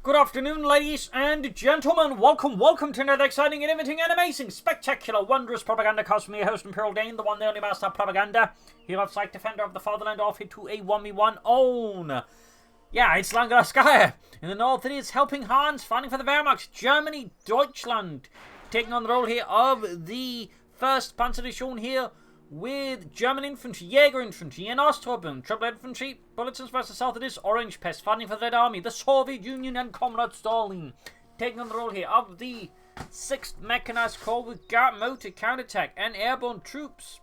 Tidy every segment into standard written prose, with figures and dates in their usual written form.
Good afternoon, ladies and gentlemen. Welcome to another exciting and innovating and amazing, spectacular, wondrous Propagandacast from your host, Imperial Dane, the one, the only master of propaganda, hero of sight, defender of the fatherland, off to a 1v1 own. Yeah, it's Langraskaya. In the north, it is HelpingHans, fighting for the Wehrmacht, Germany, Deutschland, taking on the role here of the 1st Panzerdivision here, with German infantry, Jaeger Infantry, and Osttruppen, Triple Infantry, Bulletins versus south it is Orangepest, fighting for the Red Army, the Soviet Union, and Comrade Stalin. Taking on the role here of the 6th Mechanized Corps with Guard Motor, Counter-attack, and Airborne Troops.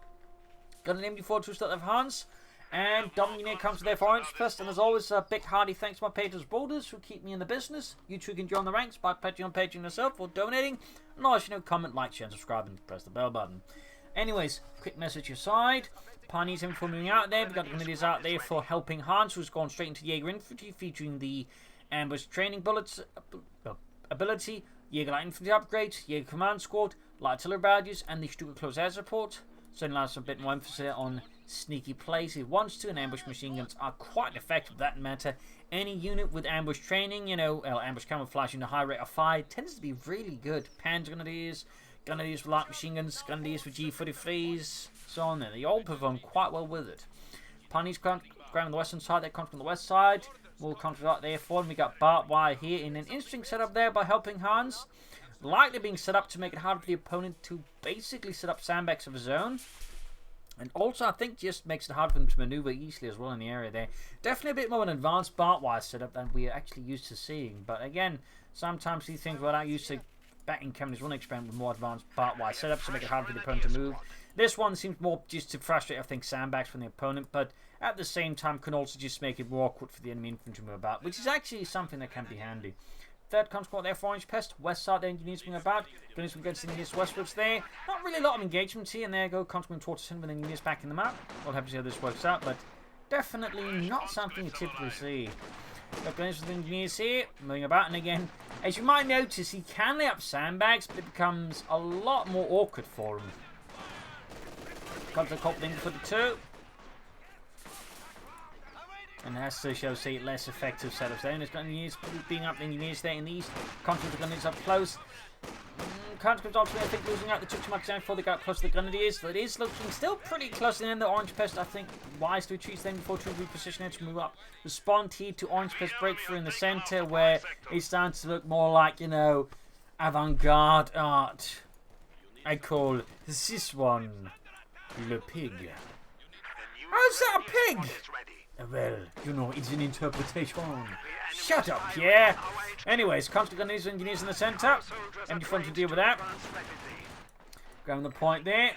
Got an MD4 to start of Hans, and Dominic comes to their Orangepest, and as always, a big hearty thanks to my patrons borders who keep me in the business. You too can join the ranks by pledging on Patreon yourself or donating, and also, comment, like, share, and subscribe, and press the bell button. Anyways, quick message aside, Pioneers info moving out there. We've got the grenadiers out there for HelpingHans, who's gone straight into Jaeger Infantry, featuring the ambush training bullets ability, Jaeger Light Infantry upgrade, Jaeger Command Squad, Light Artillery badges, and the Stuka Close Air Support. So it allows a bit more emphasis on sneaky plays if it wants to, and ambush machine guns are quite effective for that matter. Any unit with ambush training, ambush camouflage in a high rate of fire, tends to be really good. Panzer Grenadiers, Grenadiers with light machine guns, Grenadiers with G43s, so on there. They all perform quite well with it. Pioneers ground on the western side, they come from the west side. We'll counter out there for them. We got barbed wire here in an interesting setup there by HelpingHans. Likely being set up to make it hard for the opponent to basically set up sandbags of his own. And also, I think just makes it hard for them to maneuver easily as well in the area there. Definitely a bit more of an advanced barbed wire setup than we are actually used to seeing. But again, sometimes these things we're not used to back in Kemner's one experiment with more advanced barbed wire setups to make it hard for the opponent to move. This one seems more just to frustrate, I think, sandbags from the opponent, but at the same time can also just make it more awkward for the enemy infantry to move about, which is actually something that can be handy. 3rd Conscript there for Orangepest, west side the engineers moving about, Gunners against the engineers westwards there. Not really a lot of engagement here, and there go Conscript towards him with the engineers back in the map. We'll have to see how this works out, but definitely not something you typically see. Got Gunners with the engineers here, moving about, and again, as you might notice, he can lay up sandbags, but it becomes a lot more awkward for him. Comes the cop for the 2. And that's to show, say, less effective setups there. And it's got engineers being up the engineers there in the east. Conscripts are Grenadiers up close. Conscripts ultimately, I think, losing out. They took too much down before they got close to the Grenadiers. So it is looking still pretty close. And then the Orangepest, I think, wise to retreat then before to reposition it to move up. Respond here to Orangepest breakthrough in the center, where it starts to look more like, avant-garde art. I call this one Le Pig. How's that a pig? Well, it's an interpretation. Shut up, yeah. Anyways, constant engineers in the centre. Empty front to deal with that. Grabbing the point there.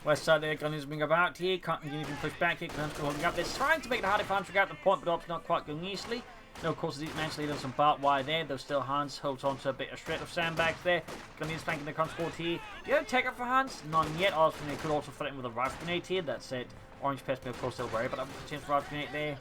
West side there, Gunners being about here. Can't engineers being pushed back here. Gunners holding up. They're trying to make it harder for Hans to get out the point, but it's not quite going easily. No, of course, these managed to lead on some barbed wire there, though still Hans holds on to a bit of straight of sandbags there. Gunners flanking the conscript here. Do you have a take up for Hans? None yet. They could also fill it in with a rifle grenade here. That's it. Orangepest, of course, they'll worry, but I've got a chance for a rifle grenade there.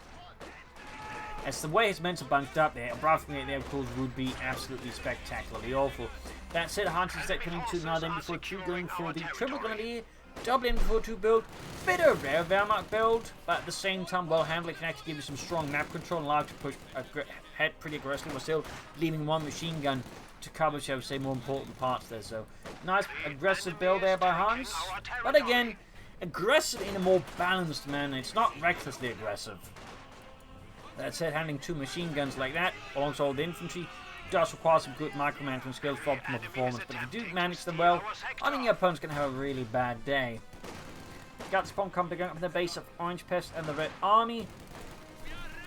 As the way his men are bunched up there, a rifle grenade there, of course, would be absolutely spectacularly awful. That said, Hans is coming to now then before 2 going for the triple grenadier. Double in before 2 build. Bit of rare Wehrmacht build, but at the same time, well handled. It can actually give you some strong map control and allow you to push ahead pretty aggressively, but still leaving one machine gun to cover, shall we say, more important parts there. So, nice aggressive build there by Hans. But again, aggressive in a more balanced manner. It's not recklessly aggressive. That said, handling 2 machine guns like that, alongside the infantry, does require some good micromanagement skills for optimal performance. But if you do manage them well, I think your opponent's going to have a really bad day. Got the spawn coming up in the base of Orangepest and the Red Army.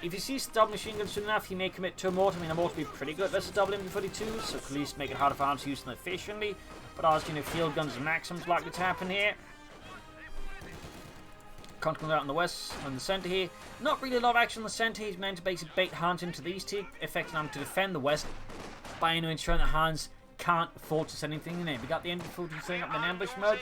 If he sees double machine guns soon enough, he may commit to a mortar. I mean, a mortar would be pretty good versus double MD42, so at least make it harder for Hans to use them efficiently. But as field guns and maxims likely to happen here. Control out on the west, on the centre here. Not really a lot of action on the centre. He's meant to basically bait Hans into the east here, effectively to defend the west by ensuring that Hans can't afford to send anything in there. We got the MD40 setting up in ambush mode.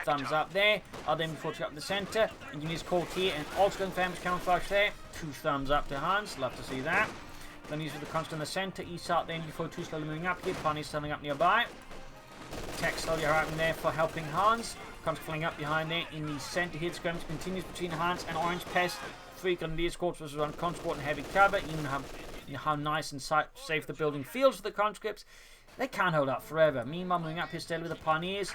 Thumbs up there. Other MD40 up in the centre. Engineers caught here and also going for ambush camouflage there. 2 thumbs up to Hans. Love to see that. Then use with the constant in the centre. East out the MD42 slowly moving up here. Pioneers standing up nearby. Tech slowly arriving there for HelpingHans. Comes flying up behind there in the centre here. Skirmish continues between Hans and Orangepest. 3 Grenadier Corps versus 1 Conscript and heavy cover. Even have You know how nice and safe the building feels for the conscripts. They can't hold out forever. Meanwhile, moving up here steadily with the pioneers.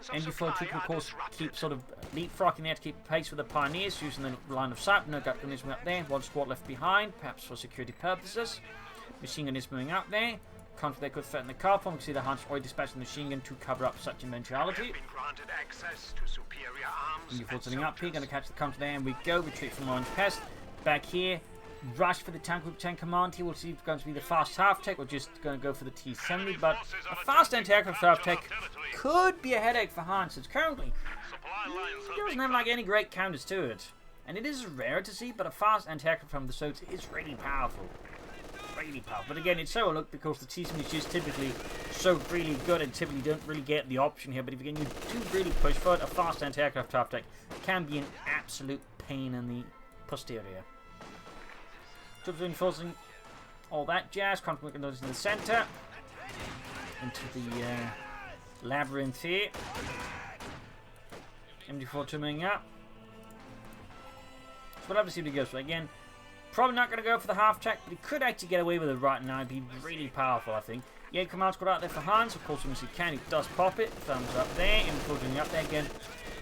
MG42 can, of course, keep sort of leapfrogging there to keep pace with the pioneers, using the line of sight. No gut gunners up there. One squad left behind, perhaps for security purposes. Machine gun is moving up there. Conflict they could threaten the car form. We can see the Hans already dispatched the machine gun to cover up such eventuality. MG4 sitting up here, going to catch the counter there, and we go. Retreat from Orangepest. Back here. Rush for the tank group 10 command here. We'll see if it's going to be the fast half-tech or just going to go for the T-70. But a fast anti-aircraft half-tech could be a headache for Hans, since currently he doesn't have like any great counters to it. And it is rare to see, but a fast anti-aircraft from the Soviets is really powerful. Really powerful. But again, it's so overlooked because the T-70 is just typically so really good and typically don't really get the option here. But if you do really push for it, a fast anti-aircraft half-tech can be an absolute pain in the posterior. Troops reinforcing all that jazz. Conflict in the center. Into the labyrinth here. MG4 moving up. So we'll have to see what he goes for. Again, probably not going to go for the half-track, but he could actually get away with it right now. It'd be really powerful, I think. Yeah, command squad out there for Hans. Of course, once he can, he does pop it. Thumbs up there. MG4 doing up there again.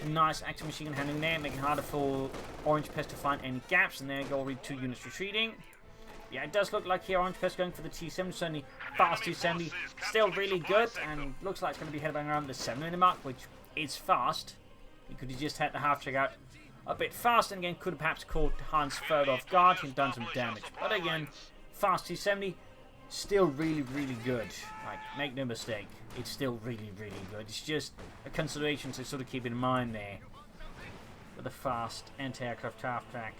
Nice active machine gun handling there, making it harder for Orangepest to find any gaps. And there you go, already 2 units retreating. Yeah, it does look like here Orangepest going for the T-70, certainly fast T-70, still really good, and looks like it's going to be heading around the 7-minute mark, which is fast. He could have just had the half-check out a bit fast, and again could have perhaps caught Hans further off guard and done some damage. But again, fast T-70, still really, really good. Like, make no mistake, it's still really, really good. It's just a consideration to sort of keep in mind there with the fast anti-aircraft half-track.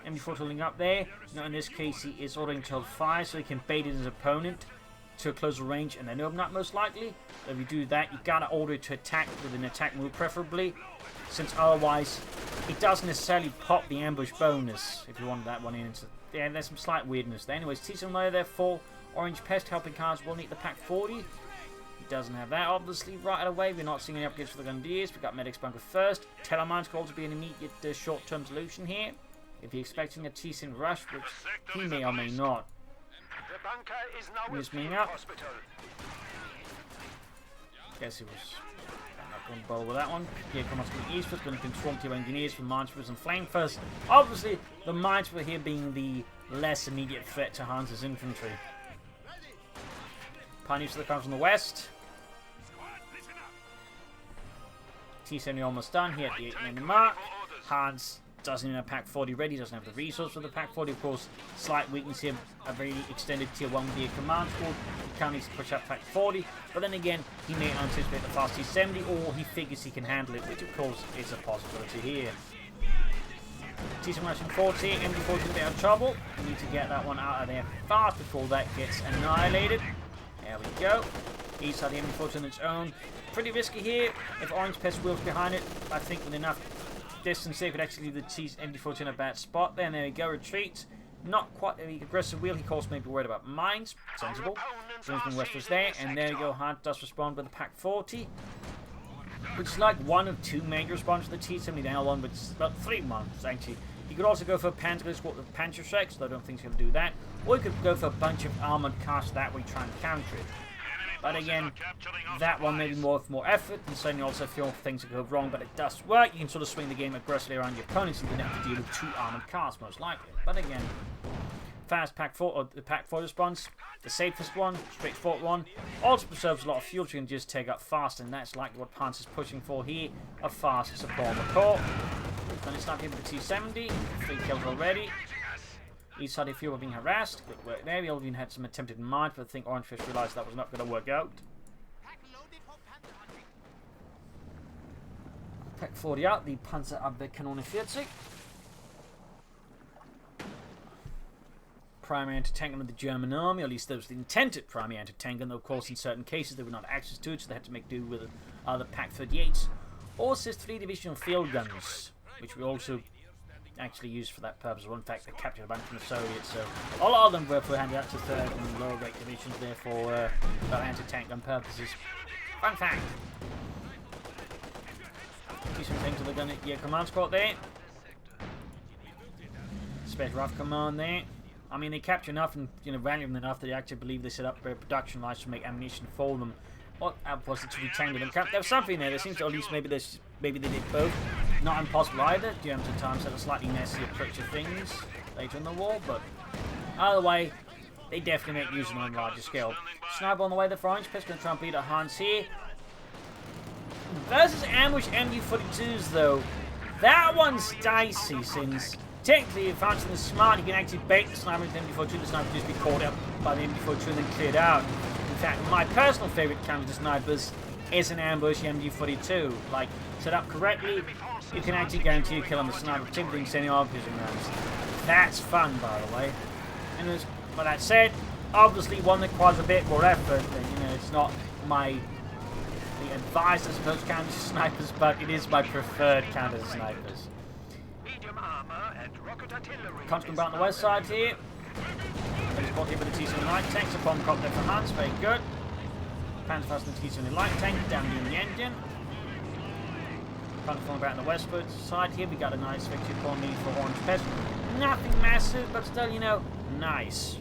MG4 tooling up there. Now in this case he is ordering to hold fire so he can bait his opponent to a closer range and then open up most likely. So if you do that, you gotta order it to attack with an attack move preferably, since otherwise it doesn't necessarily pop the ambush bonus if you want that one in. So, yeah, there's some slight weirdness there. Anyways, T-70 there for Orangepest. HelpingHans will need the Pack 40. He doesn't have that obviously right away. We're not seeing any upgrades for the Grenadiers. We've got Medics bunker first. Telemines could also be an immediate short-term solution here. If you're expecting a T-70 rush, which he may or may not. He's moving up. Guess he was not going to bowl with that one. Here comes the eastwards, going to control two engineers for minesweepers and flamethrowers. Obviously, the minesweeper here being the less immediate threat to Hans's infantry. Pioneers to the comes from the west. T-70 almost done here at the 8-minute mark. Hans doesn't even have Pack 40 ready, doesn't have the resource for the Pack 40. Of course, slight weakness here, a very extended tier 1 with the command squad. He can't need to push up Pack 40, but then again, he may anticipate the fast T-70, or he figures he can handle it, which of course is a possibility here. T-70 rushing 40, MG40 is a bit of trouble. We need to get that one out of there fast before that gets annihilated. There we go. East side the MG40 on its own. Pretty risky here. If Orangepest wheels behind it, I think with enough distance they could actually leave the MG40 in a bad spot. Then there we go, retreat. Not quite the aggressive wheel. He calls maybe worried about mines. Sensible. Jonesman West was there, and there you go. Hart does respond with the Pack 40, which is like one of 2 major responses to the T-70 now on, but it's about 3 months actually. He could also go for a Panzer squad with Panzer Shreks, though I don't think he's going to do that. Or he could go for a bunch of armored cars that way, try and counter it. But again, that one may be more effort, and certainly also feel things that go wrong, but it does work. You can sort of swing the game aggressively around your opponents and then have to deal with 2 armored cars, most likely. But again, fast Pack 4, or the Pack 4 response, the safest one, straightforward one, also preserves a lot of fuel, so you can just take up fast, and that's likely what Pants is pushing for here, a fast support core. Then it's not here with the T-70, 3 kills already. East side of fuel were being harassed. Good work there. We all even had some attempted mines, but I think Orangepest realised that was not going to work out. Pack 40 out, the Panzerabwehrkanone 40. Primary anti-tank gun of the German army, or at least that was the intended primary anti-tank gun, though of course in certain cases they would not have access to it, so they had to make do with other Pack 38s. Or assist 3 divisional field guns, which we also actually used for that purpose. Well, in fact, they captured a bunch from the Soviets, so a lot of them were handed out to 3rd and lower rate divisions there for anti-tank gun purposes. Fun fact. Do some things to the gun at your command squad there. Special Rough Command there. I mean, they capture enough and, you know, value them enough that they actually believe they set up production lines to make ammunition for them. Or was it to retain them? There was something there. There seems to, at least maybe they did both. Not impossible either. GMs at times have a slightly messy approach to things later in the war, but either way, they definitely make use of them on a larger scale. Sniper on the way there for Orangepest, going to try and beat Hans here. Versus ambush MU-42s though, that one's dicey since technically if Hansen is smart, he can actually bait the sniper with the MU-42, the sniper just be caught up by the MU-42 and then cleared out. In fact, my personal favourite counter to snipers is an ambush MU-42. Like, set up correctly, you can actually guarantee a kill on the sniper, particularly in semi-RPG rounds. That's fun, by the way. And with that said, obviously one that requires a bit more effort, and you know, it's not my advised, I suppose, counter to snipers, but it is my preferred counter to snipers. Constant on the west side here. There's brought here with the T-70 light tanks. A bomb crop there for Hans, very good. Pants fast the T-70 light tank, down in the engine. Constant falling back on the westward side here. We got a nice victory for me for Orangepest. Nothing massive, but still, you know, nice.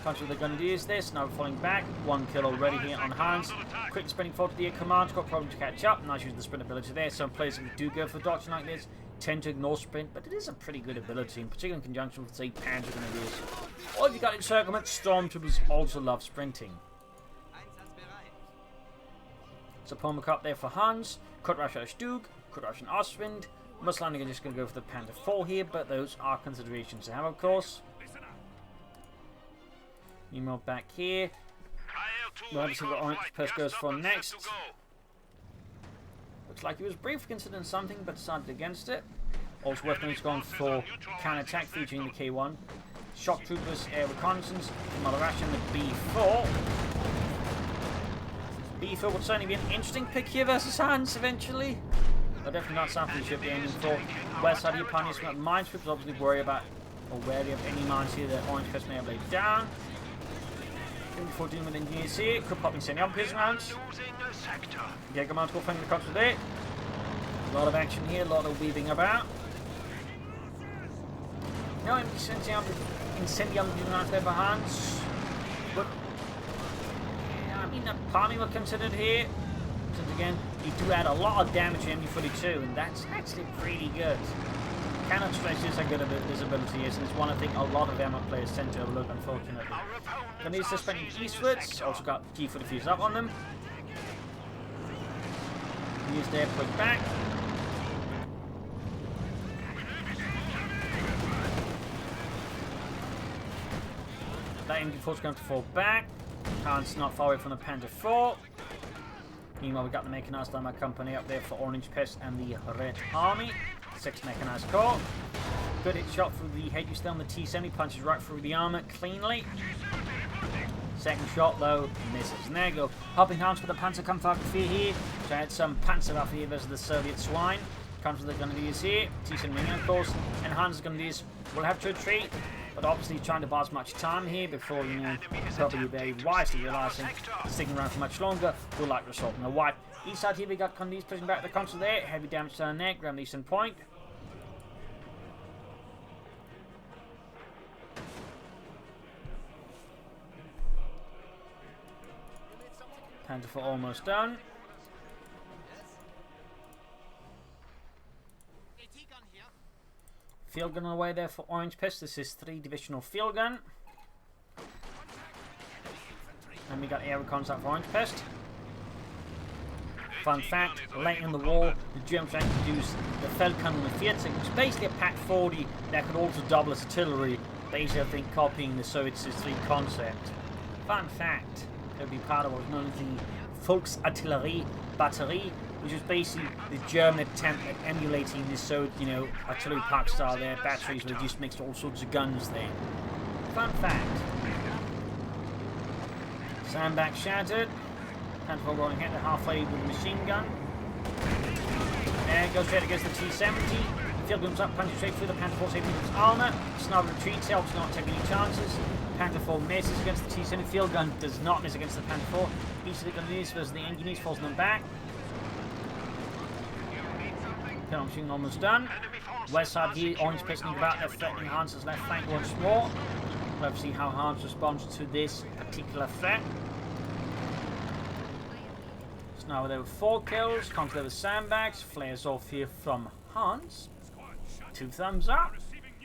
With the Grenadiers this, now falling back. One kill already here on Hans. Quick sprinting forward to the command, got problems to catch up. Nice using the sprint ability there. Some players who do go for doctrine like this tend to ignore sprint, but it is a pretty good ability, in particular in conjunction with, say, Panzer Grenadiers. Or if you got encirclement, Stormtroopers also love sprinting. So Pomak up there for Hans. Cut Rush Stug, Cut Rush Ostwind. Most likely just going to go for the Panther 4 here, but those are considerations to have, of course. Email back here. We'll have to see what Orangepest goes for next. Looks like he was briefly considering something, but decided against it. Also worth noting he's gone for Counter-attack featuring the K1. Shock Troopers, Air Reconnaissance, Mother Ration, the B4. B4 would certainly be an interesting pick here versus Hans eventually. But definitely not something you should be aiming for. West side of your pioneers got minesweepers, obviously wary about or wary of any mines here that Orangepest may have laid down. 14 with engineers here, could pop in semi-obvious rounds. Jaeger mounts will find the cops today. A lot of action here, a lot of weaving about. No incendiary rounds there for Hans. But yeah, I mean, the palming were considered here. Since again, you do add a lot of damage to MU-42, and that's actually pretty good. Cannon stretches are good at visibility is, and it's one I think a lot of ammo players tend to overlook, unfortunately. Grenadiers suspending eastwards, also got G4 defuse up on them. Use their put back. That MG4 is going to fall back. Hans not far away from the Panther 4. Meanwhile, we got the Mechanized Armor Company up there for Orangepest and the Red Army. 6 Mechanized Corps. Good hit shot through the head. You still on the T-70, punches right through the armor cleanly. Second shot though, misses. And there you go. HelpingHans for the Panzerkampfwaffe here. So I had some Panzerwaffe here versus the Soviet swine. Comes with the Grenadiers here. T-70 wing of course. And Hans' Grenadiers will have to retreat. But obviously trying to buy as much time here before, you know, probably very wisely realizing sticking around for much longer will like result in a wipe. East side here we got Grenadiers pushing back the console there. Heavy damage to their neck. Graham Eastern point. Panther 4 almost done. Field gun away there for Orangepest. This is 3 divisional field gun. And we got air recons out for Orangepest. Fun fact, late in the war, the Germans introduced the Feldkanone 40, which is basically a PaK-40 that could also double as artillery. Basically, I think, copying the Soviet SIS-3 concept. Fun fact, it would be part of what was known as the Volksartillerie Batterie, which was basically the German attempt at emulating this Soviet, you know, artillery park style there, batteries where they just mixed all sorts of guns there. Fun fact. Sandbag shattered. Panther 4 rolling hit halfway with the machine gun. There it goes straight against the T-70. Field guns up, punches straight through the Panther 4 safety its armor. Sniper retreats, helps not take any chances. Panther 4 misses against the T-70. Field gun does not miss against the Panther 4. Each of the Grenadiers versus the engineers falls them back. Penalty shooting almost done. West side here, Orangepest sneak about, they're threatening Hans's left flank once more. Let's see how Hans responds to this particular threat. So now there were 4 kills, comes there with sandbags, flares off here from Hans. 2 thumbs up.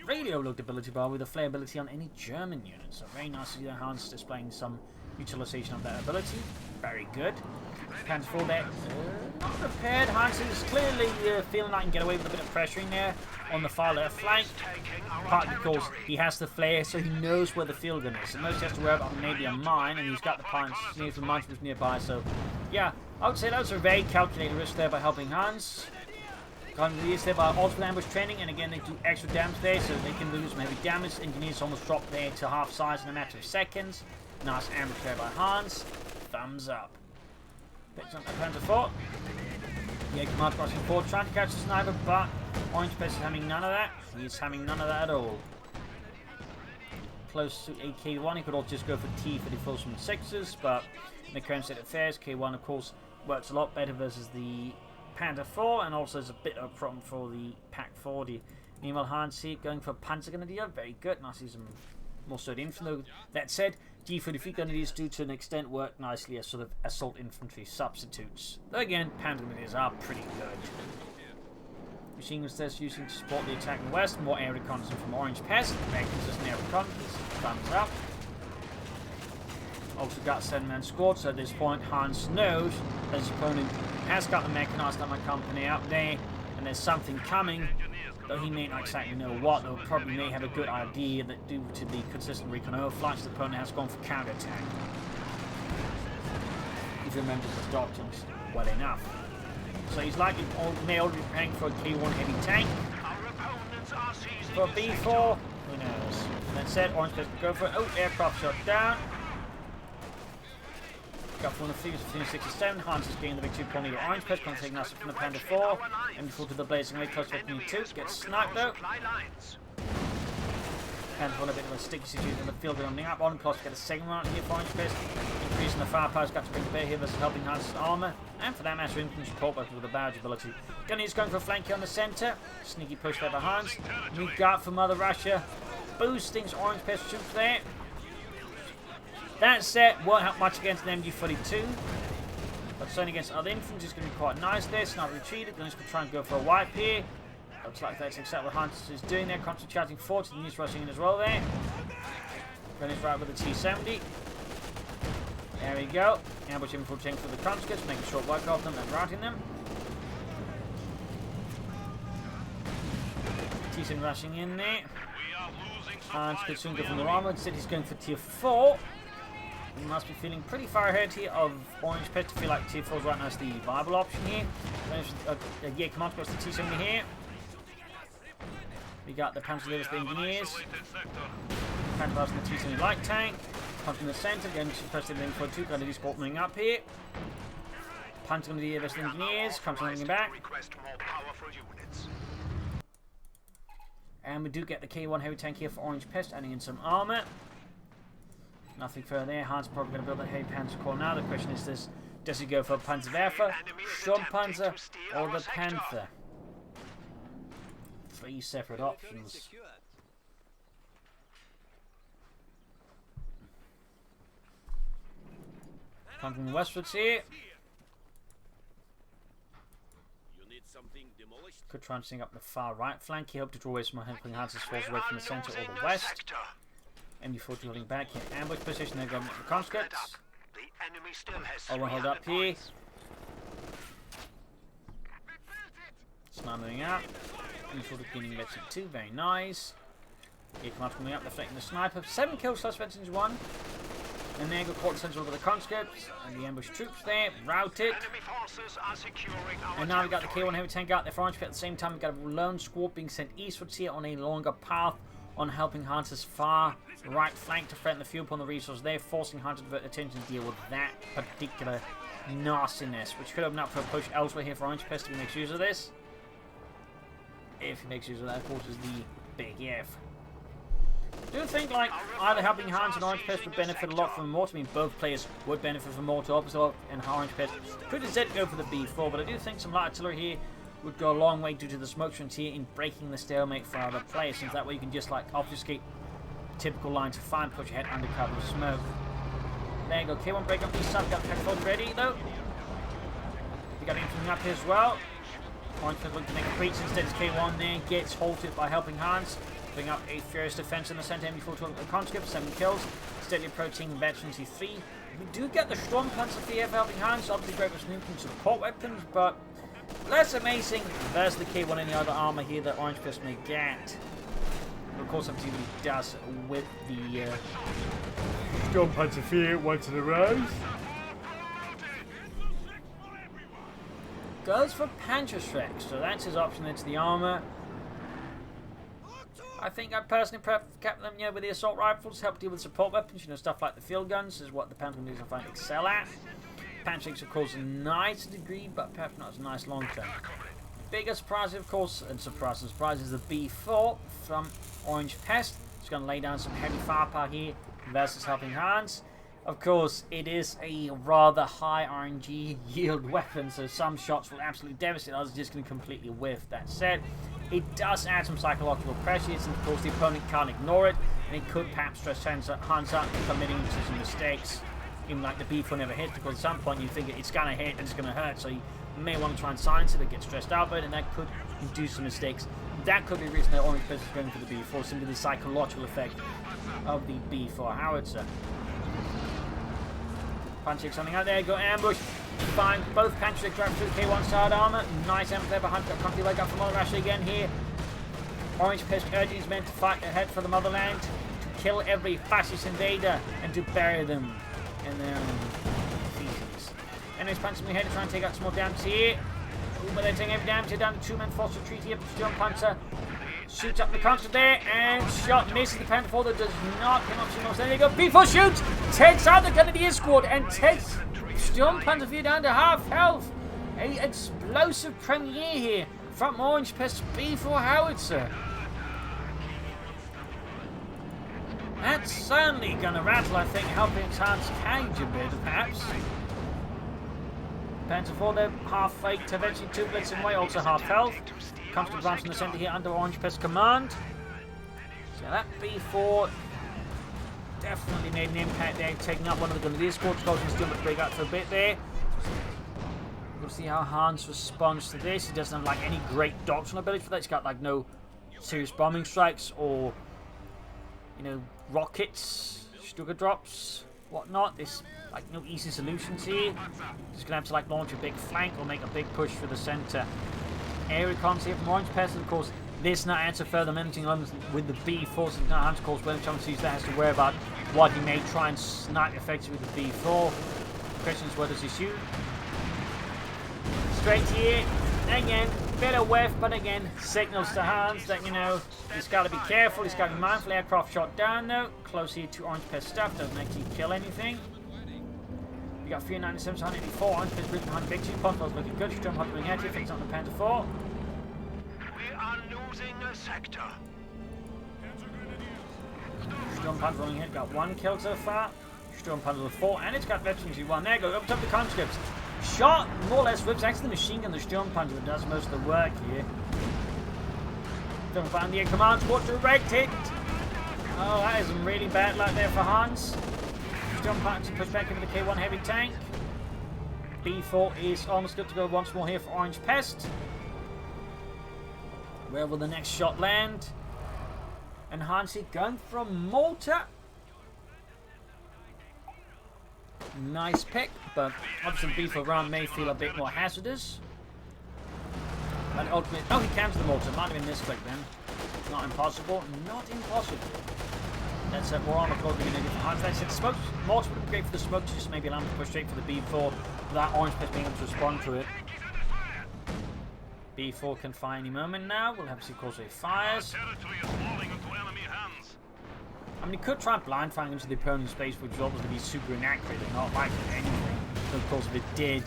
Radio looked ability bar with a flare ability on any German unit. So very nice to see that Hans displaying some utilization of that ability. Very good. Panzer 4 there. Not prepared. Hans is clearly feeling like he can get away with a bit of pressuring there on the far left flank. Partly because he has the flare, so he knows where the field gun is. So most he has to worry about maybe a mine, and he's got the punch near from mines nearby. So yeah, I would say that was a very calculated risk there by HelpingHans. Gun release there by ultimate ambush training, and again they do extra damage there, so they can lose maybe damage. Engineers almost drop there to half size in a matter of seconds. Nice ambush there by Hans. Thumbs up. Picks up the Panzer 4. Yeah, command crossing forward, trying to catch the sniper, but Orangepest is having none of that. He's having none of that at all. Close to a K1, he could also just go for T for the full summon 6s, but in the current state of affairs, K1 of course works a lot better versus the Panther 4, and also there's a bit of a problem for the Pack 40. Meanwhile, Hans here going for Panzer Grenadier, very good. Nice to see some more sturdy infantry. That said, G33 Grenadiers do to an extent work nicely as sort of assault infantry substitutes. Though again, Panzer Grenadiers are pretty good. Machine guns test using to support the attack in the west. More air reconnaissance from Orangepest. Very consistent air reconnaissance. Thumbs up. Also got 7-man squad, so at this point Hans knows that his opponent has got the mechanized armor company out there, and there's something coming, though he may not exactly know what, though probably may have a good idea that due to the consistent recon overflights, the opponent has gone for counter-attack. If you remember the doctrines well enough. So he's likely may already be preparing for a K1 heavy tank. For B4, who knows? That said, Orangepest will go for it. Oh, aircraft shot down. Got from the fleet of 1567. Hans is getting the big 2 tornado Orangepest, taking us from the Panther 4. And before to the blazing way, close to 2. Gets sniped out. Panther 4 a bit of a sticky situation in the field running up on. Plus, get a second round here for Orangepest. Increasing the firepower, got to bring the bear here versus HelpingHans' armor. And for that matter, infantry support weapons with a barrage ability. Gunny's going for a flank here on the center. Sneaky push there by Hans. We got from Mother Russia. Boosting Orangepest troops there. That set won't help much against an MG42, but certainly against other infantry is going to be quite nice there. Sniper retreated, then he's going to try and go for a wipe here. Looks like that's exactly what Hans is doing there. Constantly charging forward, the news rushing in as well there. Then he's right with the T70. There we go. Ambush infiltrating for the conscripts, making short work of them and routing them. T70 rushing in there. Hans could soon go from the armor. Instead, he's going for tier 4. He must be feeling pretty far ahead here of Orangepest to feel like tier 4 is right now is the viable option here. Yeah, command across the T70 here. We got the Panzer Leaders, the Engineers. Panzer Leaders and the T70 light tank. Comes from the center, going to press the link for 2. Got to do sport moving up here. Panzer Leaders, the Engineers. Comes running back. And we do get the K1 heavy tank here for Orangepest, adding in some armor. Nothing further there. Hans probably going to build a heavy Panzer core now. The question is this: does he go for Panzerwerfer, Sturmpanzer, or the Panther? 3 separate options. Come from the westwards here. Could try and sing up the far right flank. He hoped to draw away some HelpingHans' forces away from the center or the west. MD40 holding back here. Ambush position, they're going for conscripts. Oh, we'll hold up here. Sniper moving out. MD40 beginning left at 2, very nice. Here command coming up, deflecting the sniper. 7 kills plus veterans 1. And there go caught central over the conscripts. And the ambush troops there, routed. And now we've got the K1 heavy tank out there for Orangepest. At the same time, we've got a lone squad being sent eastwards here on a longer path on HelpingHans' far right flank to threaten the fuel upon the resource there, forcing Hans to divert attention to deal with that particular nastiness, which could open up for a push elsewhere here for Orangepest if he makes use of this. If he makes use of that, of course, is the big if. Do you think like either HelpingHans and Orangepest would benefit a lot from more? I mean, both players would benefit from more to opposite, and Orangepest could instead go for the B4, but I do think some light artillery here would go a long way due to the smoke frontier in breaking the stalemate for other players, since that way you can just like obfuscate typical lines of fire and push ahead under cover of smoke. There you go, K1 break up east side, got Petfold ready though. We got anything up here as well. Orangepest looking to make a breach, instead as K1 there gets halted by HelpingHans. Bring up a furious defense in the center, MB4 to the conscript, 7 kills. Steadily approaching veteran C3. We do get the strong Panzer IV for HelpingHans, obviously great with nuking support weapons, but less amazing versus the K1 any other armor here that Orangepest may get. And of course, obviously, what he does with the strong Panzer IV once it arrives. Goes for Panzerschreck, so that's his option into the armor. I think I personally prefer captain them, with the assault rifles, help deal with support weapons, stuff like the field guns is what the Panzer I find excel at. Panzerschrecks, of course, a nice degree, but perhaps not as nice long term. Bigger surprise, of course, and surprise is the B4 from Orangepest. It's going to lay down some heavy firepower here versus HelpingHans. Of course, it is a rather high RNG yield weapon, so some shots will absolutely devastate, others are just going to completely whiff. That said, it does add some psychological pressure, and of course the opponent can't ignore it, and it could perhaps stress Hans out committing some mistakes. Even like the B4 never hits, because at some point you figure it's going to hit and it's going to hurt, so you may want to try and silence it or get stressed out by it, and that could induce some mistakes. That could be the reason that Orangepest is going for the B4, simply the psychological effect of the B4 howitzer. Punching something out there, go ambush. Find both Panzerschreck drive through K1 side armor. Nice amp there behind, got comfy leg up from Langraskaya again here. Orangepest urging his men to fight ahead for the motherland, to kill every fascist invader and to bury them in their own feces. Enemies punching me ahead to try and take out some more damage here. But they're taking every damage here, down to 2 men forced retreat here. Stone Panzer shoots up the constant there and shot misses the Panther 4 that does not come up too much. There you go. B4 shoots, takes out the Grenadier squad and takes Storm Panther 4 down to half health. A explosive premiere here from Orangepest B4 howitzer. That's certainly going to rattle, I think, HelpingHans' cage a bit, perhaps. Panther 4 there, half fake to eventually 2 blitzing away, also half health. Comes to advance from the centre here under Orangepest command. So that B4 definitely made an impact there, taking out one of the Grenadier squads, causing his to break out for a bit there. We'll see how Hans responds to this. He doesn't have like any great doctrinal ability for that. He's got like no serious bombing strikes or rockets, Stuka drops, whatnot. There's like no easy solutions here. Just gonna have to like launch a big flank or make a big push for the centre. Air recons here from Orangepest, and of course this now adds a further menacing element with the B4, so now Hans, of course, when Chum sees that, has to worry about what he may try and snipe effectively with the B4. The question is, where does he shoot? Straight here, again, bit of whiff, but again, signals to Hans that, he's got to be careful, he's got to be mindful. Aircraft shot down though, close here to Orangepest stuff, doesn't actually kill anything. We got 397, 184, Orangepest bridge behind Big 2, Ponto's looking good, Storm Hunter ahead here, fix on the Panther 4. We are losing a sector. Storm Panther running hit, got 1 kill so far. Storm Panther with 4, and it's got veterans who 1. There go, up top the conscripts. Shot, more or less, whips actually the machine gun, the Storm Panther that does most of the work here. Don't find the air command squad directed. Oh, that is some really bad luck there for Hans. Storm Panther push back into the K1 heavy tank. B4 is almost good to go once more here for Orangepest. Where will the next shot land? And Hans here going for a mortar. Nice pick, but obviously B4 round may feel a bit more hazardous. But ultimately, oh, he cams the mortar. Might have been misclick then. Not impossible. Not impossible. That's more armor clothing going to get for Hans. That's it. Smoke mortar would be great for the smoke to just maybe allow him to push straight for the B4 without Orangepest being able to respond to it. B4 can fire any moment now. We'll have to see, of course, he fires. I mean, he could try blind firing into the opponent's space, which would obviously be super inaccurate and not likely anything. But of course, if it did,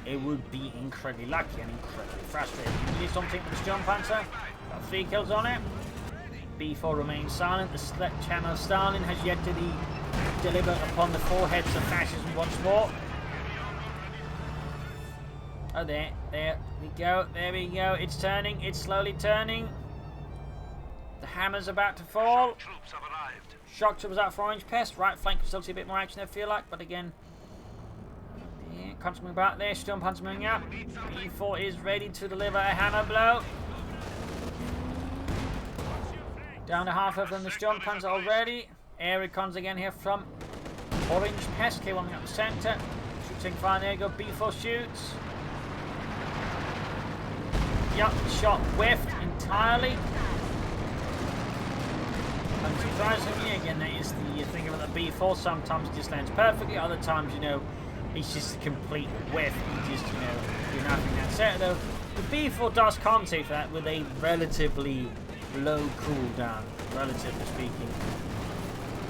it would be incredibly lucky and incredibly frustrating. Release something with the Storm Panther. Got 3 kills on it. B4 remains silent. The sledgehammer of Stalin has yet to be delivered upon the foreheads of fascism once more. Oh, there we go. There we go. It's turning. It's slowly turning. The hammer's about to fall. Troops have arrived. Shock troopers out for Orangepest. Right flank, still see a bit more action, I feel like. But again, yeah, constantly back there. Sturmpanzer moving up. B4 is ready to deliver a hammer blow. Down to half of them, the Sturmpanzer already. Air recons again here from Orangepest. K1 up the centre. Shooting fire, there you go. B4 shoots. Yup, shot whiffed entirely. Unsurprisingly, again, that is the thing about the B4. Sometimes it just lands perfectly, other times, you know, it's just a complete whiff. You just, you know, do nothing. That's it, though. The B4 does compensate for that with a relatively low cooldown, relatively speaking.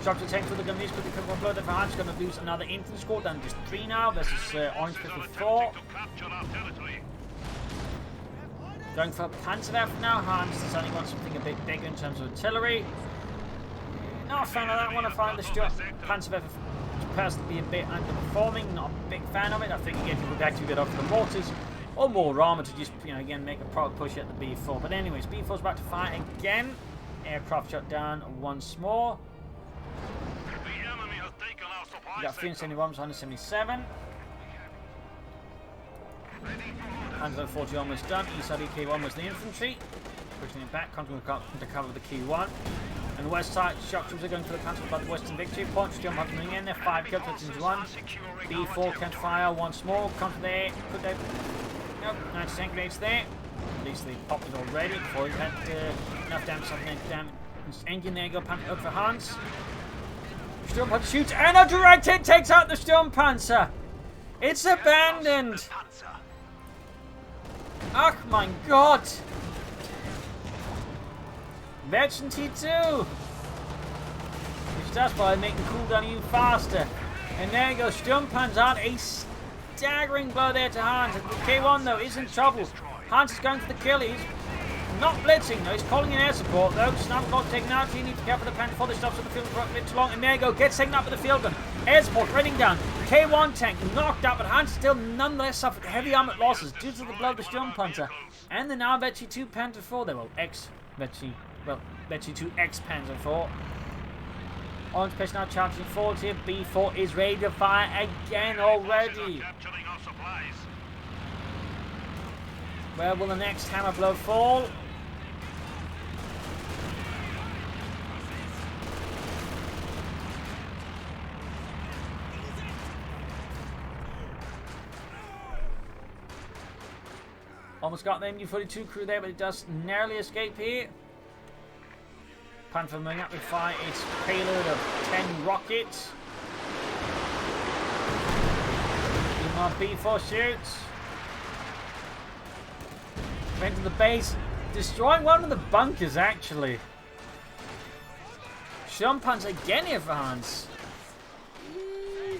Shock to tank for the gun is quickly cover blow. The Hans going to lose another infantry score, down to just 3 now versus Orangepest with 4. Going for Panzerwerfer now. Hans deciding on something a bit bigger in terms of artillery. Not a fan of that one. I find the Panzerwerfer personally be a bit underperforming. Not a big fan of it. I think again he would actually get off the mortars or more armor to just, you know, again make a proper push at the B4. But anyways, B4's about to fire again. Aircraft shut down once more. We got 371, 177. 140 almost done. East side of K1 was the infantry. Pushing it back, continuing to cover the Q1. And the west side, shock troops are going for the counter by the Western victory. Punch jump up coming in there. 5 kills, into 1. B4 can't fire once more. Counter there. Could they? Nope, 90 grenades there. At least they popped it already before he had enough damage on the engine there. Go panic up for Hans. Sturmpanzer shoots and a direct hit takes out the Sturmpanzer. It's abandoned. Oh my god. Veteran T2. Which does by making cooldown even faster. And there you go. Sturmpanzer out. A staggering blow there to Hans. K1 though is in trouble. Hans is going for the kill. He's not blitzing though. He's calling in air support though. Snap block taken out. You need to cover the pan before the stops at the field for a bit too long. And there you go. Gets taken out with the field gun. Air support running down. K1 tank knocked out, but Hans still nonetheless suffered heavy armor losses due to the blow of the Sturmpanzer. And the now Vecchi 2 Panther 4 there. Well, Vecchi 2 X Panzer 4. Orangepest now charging forward here. B4 is ready to fire again already. Where will the next hammer blow fall? Almost got the MU-42 crew there, but it does narrowly escape here. Panther moving up with fire its payload of 10 rockets. Meanwhile, B4 shoots. Into the base, destroying one of the bunkers actually. Sturmpanzer again here for Hans.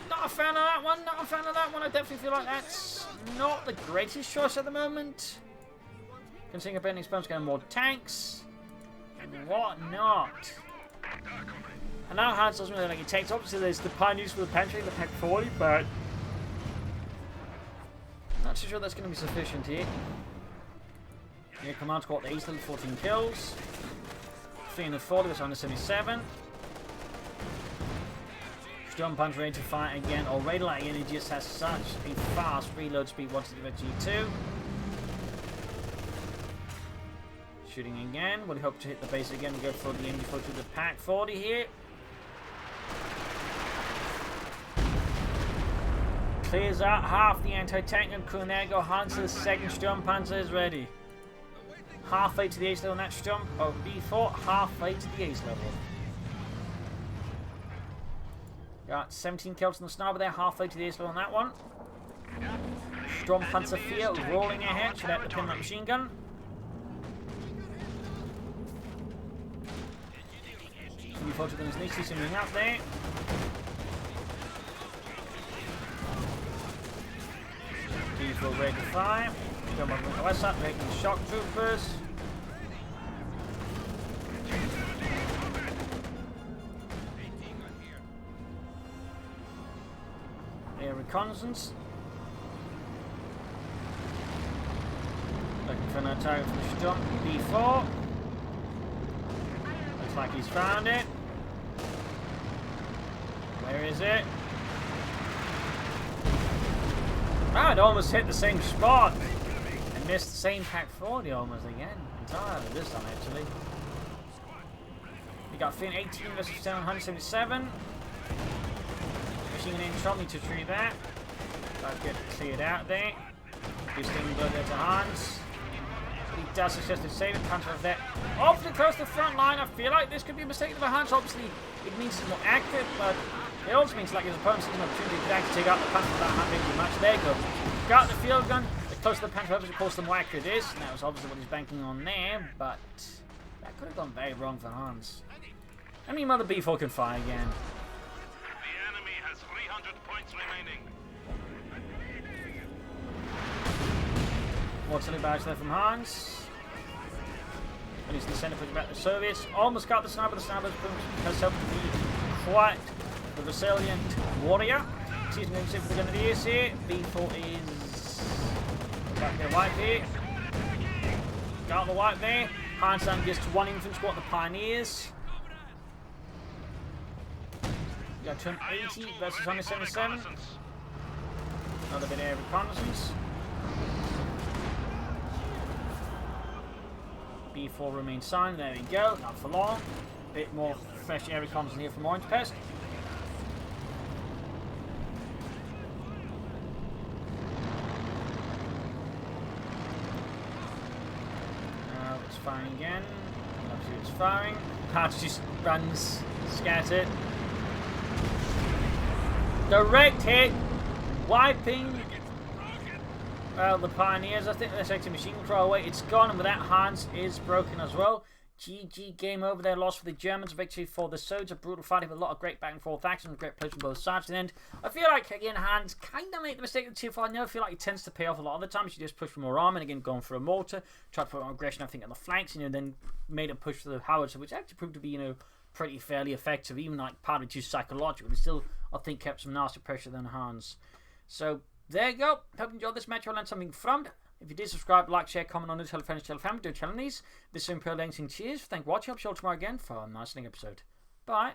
Not a fan of that one, not a fan of that one. I definitely feel like that's not the greatest choice at the moment. Considering a bending spawns getting more tanks and whatnot. And now Hans doesn't really like it takes. Obviously there's the pioneers for the Pantry and the Pack 40, but I'm not too sure that's going to be sufficient here. Here, command squad the East level 14 kills. 340 was 177. Sturmpanzer ready to fire again. Already like it just has such a fast reload speed once it gets G2. Shooting again. We'll hope to hit the base again. We go for the MD4 to the Pack 40 here. Clears out half the anti-tank and crew. There go Hans's second Sturmpanzer is ready. Halfway to the ace level on that Sturm. Oh, B4, halfway to the ace level. Got 17 kills on the sniper there, halfway to the ace level on that one. Sturmpanzer 4 rolling ahead, should have to pin that machine gun. B4 took on his niche, he's moving out there. B4 ready to fire. Come on the west side, making the shock troopers. Air reconnaissance. target for the stump, B4. Looks like he's found it. Where is it? Ah, it almost hit the same spot. And missed the same pack 40 almost again. Entirely this time, actually. We got Finn 18 versus 777. Machine gun in shot, need to treat that. Try to get it cleared out there. This thing goes there to Hans. He does successfully save it. Transfer of that awfully close to the front line. I feel like this could be a mistake for Hans. Obviously, it means it's more accurate, but it also means like his opponent sees an opportunity to actually take out the punch without having too much. There you go. Got the field gun. The closer the punch, of course, the more accurate it is. And that was obviously what he's banking on there, but that could have gone very wrong for Hans. I mean, Mother B4 can fire again. The enemy has 300 points remaining. More silly badge there from Hans. And he's in the center, pushing back the Soviets. Almost got the sniper. The sniper herself to be quite the resilient warrior. She's going to for the Grenadiers here. B4 is back there, white here. Got the white there. Hans down gets to one infantry squad, the Pioneers. You got turn 80 versus 177. Another bit of air reconnaissance. B4 remains silent. There we go. Not for long. Bit more fresh air reconnaissance here from Orangepest. Now it's firing again. Obviously it's firing. Hatch just runs scattered. Direct hit. Wiping. Well, the Pioneers, I think that's actually machine control away. It's gone, and with that, Hans is broken as well. GG, game over there. Loss for the Germans, victory for the Soviets. A brutal fighting with a lot of great back and forth action, great plays from both sides. To the end, I feel like, again, Hans kind of made the mistake of the tier 4. I never feel like it tends to pay off a lot of the time. She just pushed for more armor, and again, going for a mortar. Tried to put on aggression, I think, on the flanks, then made a push for the howitzer, which actually proved to be, pretty fairly effective, even like partly too psychological. It still, I think, kept some nasty pressure on Hans. So, there you go. Hope you enjoyed this match. I learned something from it. If you did, subscribe, like, share, comment on this, tell friends, tell family, do channel these. This is Imperial Dancing. Cheers. Thank you for watching. I'll see you all tomorrow again for a nice episode. Bye.